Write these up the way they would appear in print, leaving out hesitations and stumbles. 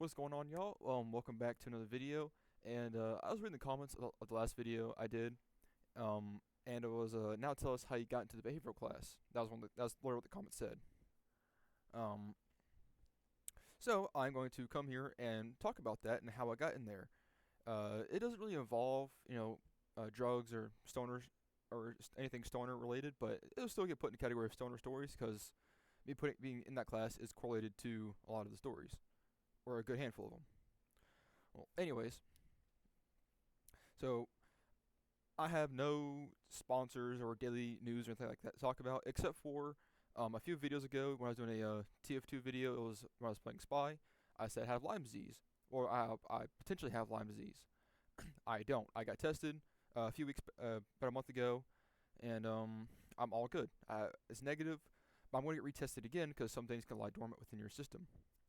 What's going on, y'all? Welcome back to another video. And I was reading the comments of the last video I did, and it was now tell us how you got into the behavioral class. That's literally what the comment said. Um, so I'm going to come here and talk about that and how I got in there. It doesn't really involve drugs or stoners or anything stoner related, but it'll still get put in the category of stoner stories because being in that class is correlated to a lot of the stories, or a good handful of them. Well, anyways, so I have no sponsors or daily news or anything like that to talk about, except for a few videos ago when I was doing a TF2 video. It was when I was playing Spy. I said I have Lyme disease, or I potentially have Lyme disease. I don't. I got tested a few weeks, about a month ago, and I'm all good. It's negative, but I'm going to get retested again because some things can lie dormant within your system.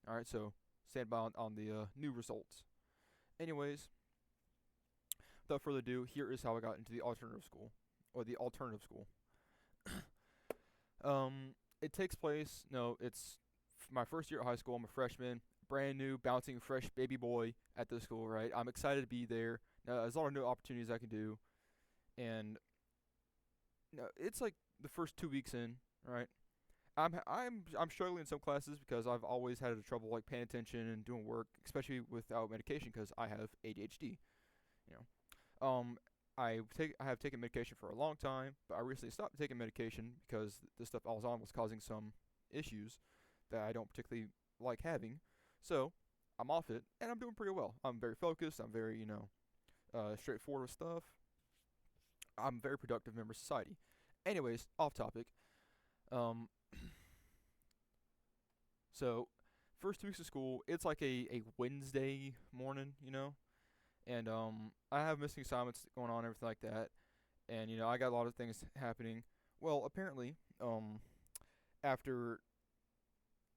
All right, so stand by on the new results. Anyways, without further ado, here is how I got into the alternative school, or the alternative school. It takes place. No, it's my first year at high school. I'm a freshman, brand new, bouncing, fresh baby boy at the school. Right, I'm excited to be there. Now, there's a lot of new opportunities I can do, and it's like the first 2 weeks in. Right, I'm struggling in some classes because I've always had trouble like paying attention and doing work, especially without medication because I have ADHD. You know, I have taken medication for a long time, but I recently stopped taking medication because the stuff I was on was causing some issues that I don't particularly like having. So I'm off it, and I'm doing pretty well. I'm very focused. I'm very straightforward with stuff. I'm a very productive member of society. Anyways, off topic. Um, so first 2 weeks of school, it's like a Wednesday morning, and I have missing assignments going on, everything like that, and I got a lot of things happening. Well, apparently, after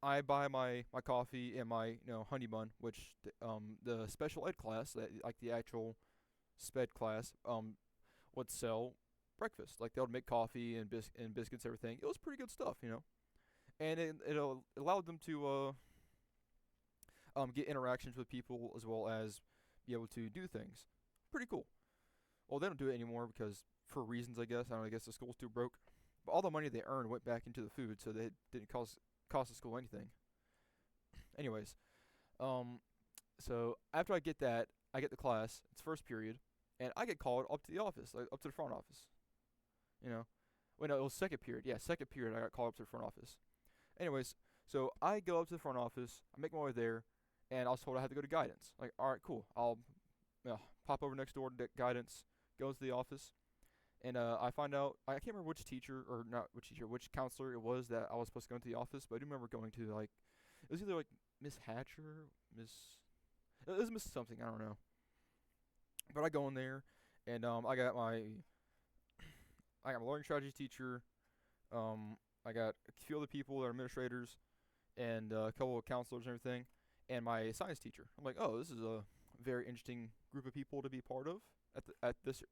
I buy my coffee and my honey bun, which the special ed class, that like the actual sped class, would sell breakfast. Like they would make coffee and biscuits, everything. It was pretty good stuff, and it allowed them to get interactions with people as well as be able to do things. Pretty cool. Well, they don't do it anymore because for reasons, I guess. I don't know, I guess the school's too broke. But all the money they earned went back into the food, so they didn't cost the school anything. Anyways, um, so after I get that, I get the class. It's first period, and I get called up to the office, like up to the front office. You know, wait, no, it was second period. Yeah, second period. I got called up to the front office. Anyways, so I go up to the front office. I make my way there, and I was told I had to go to guidance. Like, all right, cool. I'll pop over next door to guidance. Go to the office, and I find out I can't remember which teacher or not which teacher, which counselor it was that I was supposed to go into the office, but I do remember going to like it was either like Miss Hatcher, Miss it was Miss something, I don't know. But I go in there, and I got my learning strategy teacher. I got a few other people that are administrators and a couple of counselors and everything, and my science teacher. I'm like, oh, this is a very interesting group of people to be part of at this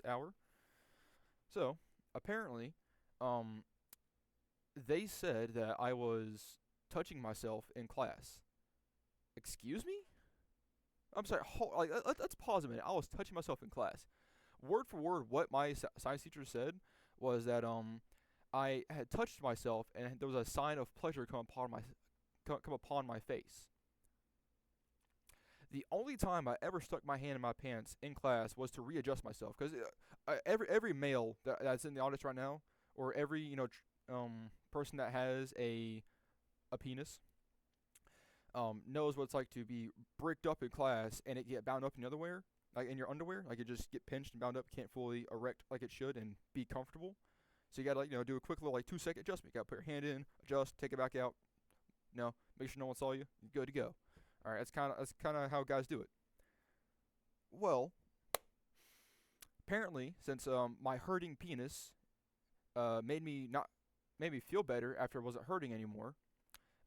hour. So apparently, um, they said that I was touching myself in class. Excuse me? I'm sorry. Let's pause a minute. I was touching myself in class. Word for word, what my science teacher said was that I had touched myself and there was a sign of pleasure come upon my face. The only time I ever stuck my hand in my pants in class was to readjust myself because every male that's in the audience right now, or every person that has a penis, knows what it's like to be bricked up in class and it get bound up in your underwear, like in your underwear, like it just get pinched and bound up, can't fully erect like it should and be comfortable. So you gotta do a quick little like 2 second adjustment. You gotta put your hand in, adjust, take it back out. Make sure no one saw you. You're good to go. All right, that's kind of how guys do it. Well, apparently, since my hurting penis made me feel better after it wasn't hurting anymore,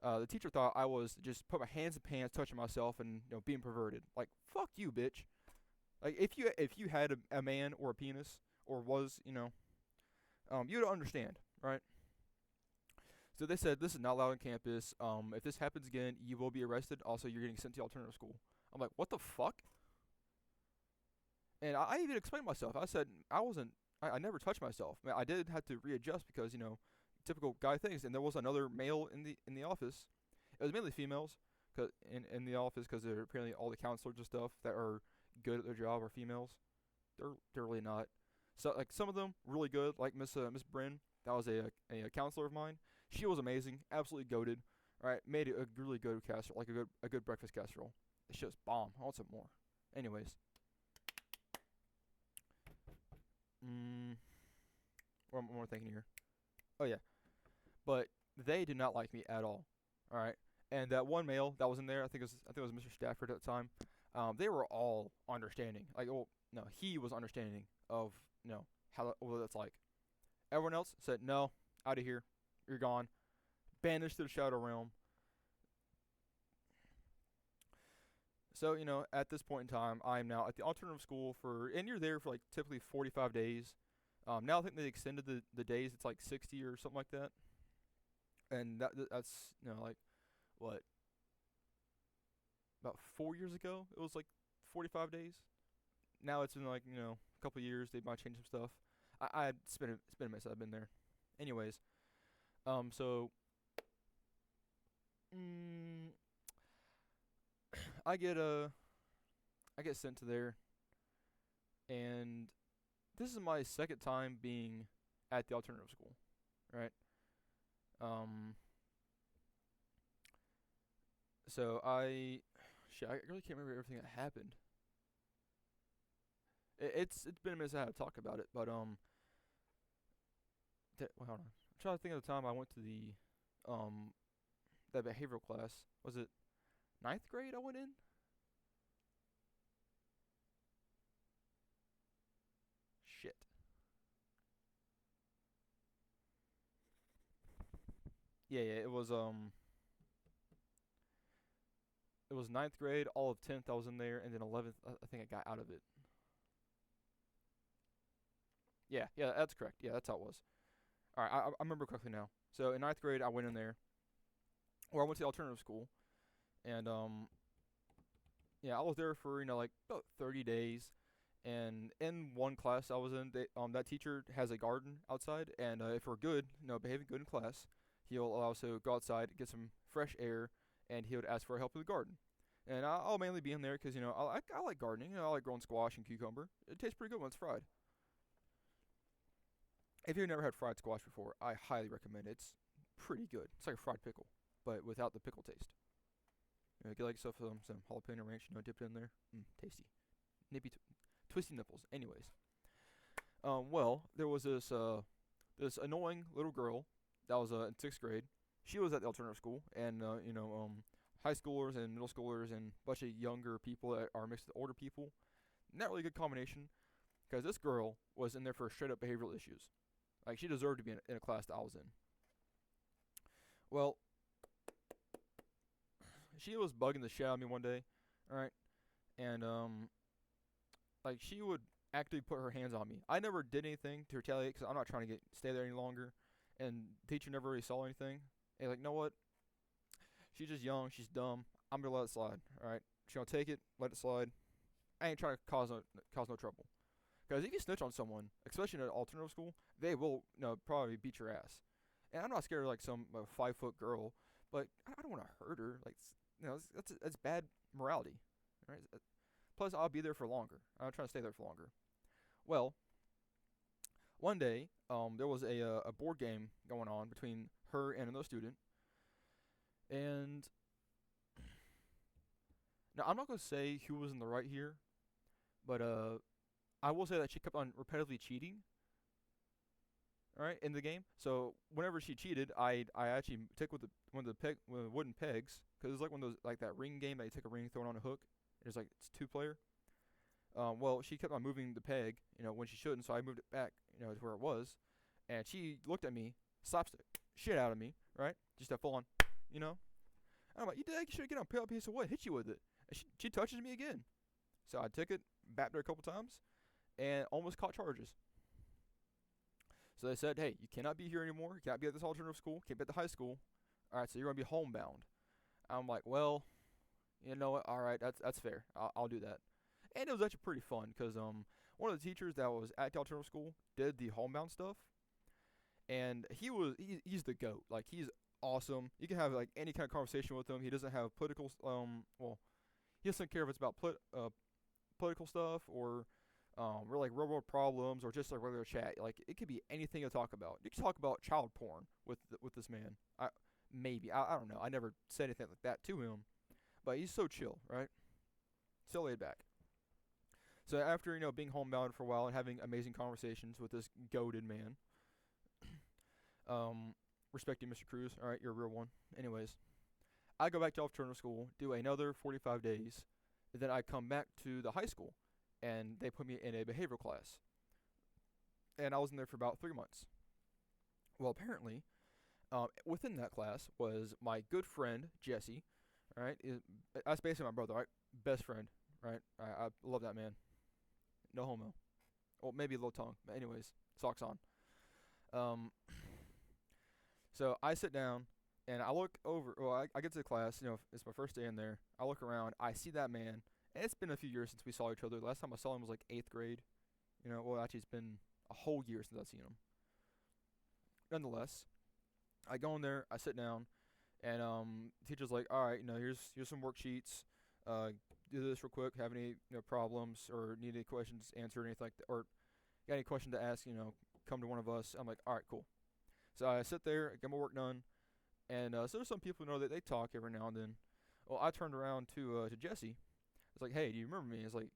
the teacher thought I was just put my hands in pants, touching myself, and being perverted. Like fuck you, bitch. Like if you had a man or a penis or was you'd understand, right? So they said this is not allowed on campus. If this happens again, you will be arrested. Also, you're getting sent to alternative school. I'm like, what the fuck? And I even explained myself. I said I wasn't. I never touched myself. I did have to readjust because typical guy things. And there was another male in the office. It was mainly females, cause in the office because they're apparently all the counselors and stuff that are good at their job are females. They're really not. So like some of them really good, like Miss Bryn. That was a counselor of mine. She was amazing, absolutely goated. Right, made a really good casserole, like a good breakfast casserole. It's just bomb. I want some more. Anyways, mm, what am I thinking here? Oh yeah, but they did not like me at all. All right, and that one male that was in there, I think it was Mr. Stafford at the time. They were all understanding. Like, well, no, he was understanding of what that's like. Everyone else said no, out of here, you're gone, banished to the shadow realm. So at this point in time, I'm now at the alternative school and you're there for like typically 45 days. Now I think they extended the days. It's like 60 or something like that. And that's like what, about 4 years ago. It was like 45 days. Now it's been like a couple years. They might change some stuff. It's been a mess. I've been there. Anyways, so mm, I get I get sent to there, and this is my second time being at the alternative school, right? Um, so I really can't remember everything that happened. It's been a minute since I had to talk about it, but well, hold on. I'm trying to think of the time I went to the that behavioral class. Was it ninth grade I went in? Shit. Yeah, it was ninth grade, all of 10th I was in there, and then 11th I think I got out of it. Yeah, that's correct. Yeah, that's how it was. All right, I remember correctly now. So in ninth grade I went in there, or I went to the alternative school, and yeah, I was there for like about 30 days. And in one class I was in, that teacher has a garden outside, and if we're good, behaving good in class, he'll allow us to go outside, get some fresh air, and he would ask for help with the garden. And I'll mainly be in there because I like gardening. I like growing squash and cucumber. It tastes pretty good when it's fried. If you've never had fried squash before, I highly recommend it. It's pretty good. It's like a fried pickle, but without the pickle taste. Get like yourself some jalapeno ranch, dip it in there. Tasty. Nippy, twisty nipples. Anyways, well, there was this annoying little girl that was in sixth grade. She was at the alternative school, and high schoolers and middle schoolers and a bunch of younger people that are mixed with older people. Not really a good combination, because this girl was in there for straight up behavioral issues. Like, she deserved to be in a class that I was in. Well, she was bugging the shit out of me one day, all right, and like, she would actively put her hands on me. I never did anything to retaliate because I'm not trying to stay there any longer, and the teacher never really saw anything. And like, you know what? She's just young. She's dumb. I'm gonna let it slide. All right, she's gonna take it, let it slide. I ain't trying to cause no trouble. Because if you snitch on someone, especially in an alternative school, they will probably beat your ass. And I'm not scared of like some 5 foot girl, but I don't want to hurt her. Like, that's bad morality, right? Plus, I'll be there for longer. I'm trying to stay there for longer. Well, one day, there was a board game going on between her and another student, and now I'm not gonna say who was in the right here, but I will say that she kept on repetitively cheating. All right, in the game. So whenever she cheated, I actually took one of the wooden pegs, because it's like one of those, like that ring game that you take a ring, throw it on a hook. It's 2 player. Well, she kept on moving the peg, when she shouldn't. So I moved it back, to where it was, and she looked at me, slapstick shit out of me, right? Just a full on, you know. And I'm like, you should get on, pick up a piece of wood, hit you with it. And she touches me again. So I took it, bapped her a couple times, and almost caught charges. So they said, hey, you cannot be here anymore. You cannot be at this alternative school. Can't be at the high school. All right, so you're gonna be homebound. I'm like, well, you know what? All right, that's fair. I'll do that. And it was actually pretty fun because one of the teachers that was at the alternative school did the homebound stuff, and he's the goat. Like he's awesome. You can have like any kind of conversation with him. He doesn't have political well, he doesn't care if it's about political stuff or or like real world problems or just like regular chat. Like it could be anything to talk about. You can talk about child porn with this man. I don't know. I never said anything like that to him, but he's so chill, right? So laid back. So after being homebound for a while and having amazing conversations with this goaded man, respecting Mr. Cruz. All right, you're a real one. Anyways, I go back to alternative school, do another 45 days, and then I come back to the high school, and they put me in a behavioral class, and I was in there for about 3 months. Well, apparently, within that class was my good friend Jesse. Right, that's basically my brother. Right, best friend. Right, I love that man. No homo. Well, maybe a little tongue, but anyways, socks on. Um, so I sit down and I look over. Well, I get to the class. It's my first day in there. I look around. I see that man. And it's been a few years since we saw each other. The last time I saw him was like 8th grade. Well, actually, it's been a whole year since I've seen him. Nonetheless, I go in there. I sit down, and teacher's like, "All right, here's some worksheets. Do this real quick. Have any problems or need any questions answered, anything like that, or got any question to ask? Come to one of us." I'm like, "All right, cool." So I sit there, get my work done, and so there's some people that they talk every now and then. Well, I turned around to Jesse. It's like, "Hey, do you remember me?" It's like,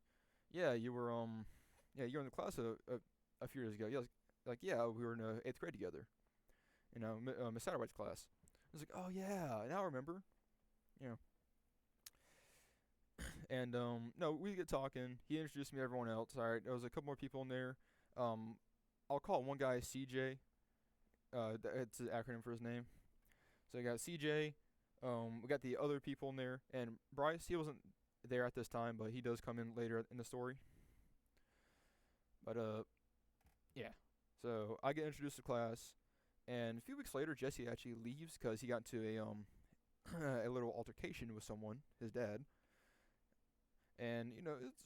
"Yeah, you were you were in the class a few years ago." Yeah, like yeah, we were in 8th grade together. Miss Satterwhite's class. I was like, "Oh yeah, now I remember." You know, and no, we get talking. He introduced me to everyone else. All right, there was a couple more people in there. Um, I'll call one guy CJ. It's an acronym for his name. So we got CJ. We got the other people in there, and Bryce. He wasn't there at this time, but he does come in later in the story. But yeah. So I get introduced to class, and a few weeks later, Jesse actually leaves because he got into a a little altercation with someone, his dad. And it's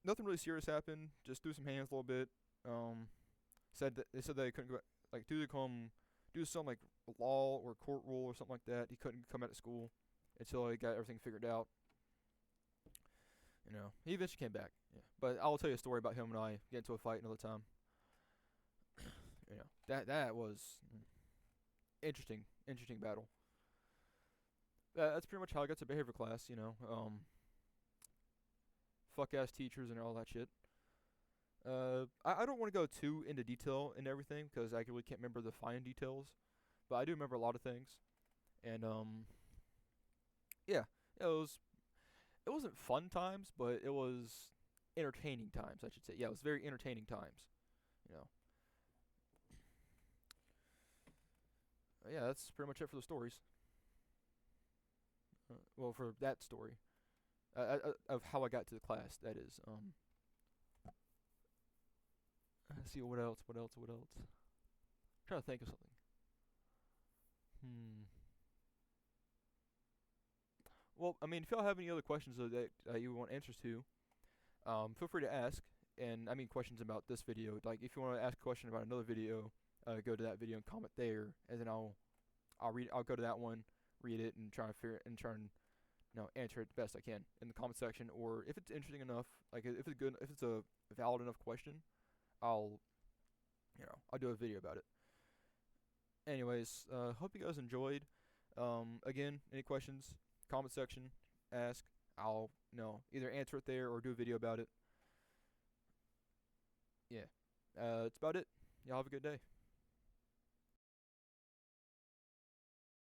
nothing really serious happened. Just threw some hands a little bit. Um, said that he couldn't go like do some like law or court rule or something like that. He couldn't come out of school until he got everything figured out. He eventually came back. Yeah, but I'll tell you a story about him and I get into a fight another time. That was interesting battle. That's pretty much how I got to behavior class. Fuck ass teachers and all that shit. I don't want to go too into detail and everything because I really can't remember the fine details, but I do remember a lot of things. And yeah, it wasn't fun times, but it was entertaining times, I should say. Yeah, it was very entertaining times. You know. Yeah, that's pretty much it for the stories. Well, for that story, of how I got to the class. That is. Let's see what else. What else? What else? I'm trying to think of something. Hmm. Well, I mean, if y'all have any other questions that you want answers to, feel free to ask. And I mean questions about this video. Like if you want to ask a question about another video, go to that video and comment there, and then I'll go to that one, read it, and try and answer it the best I can in the comment section. Or if it's interesting enough, like if it's a valid enough question, I'll I'll do a video about it. Anyways, hope you guys enjoyed. Again, any questions, comment section, ask. I'll either answer it there or do a video about it. Yeah. That's about it. Y'all have a good day.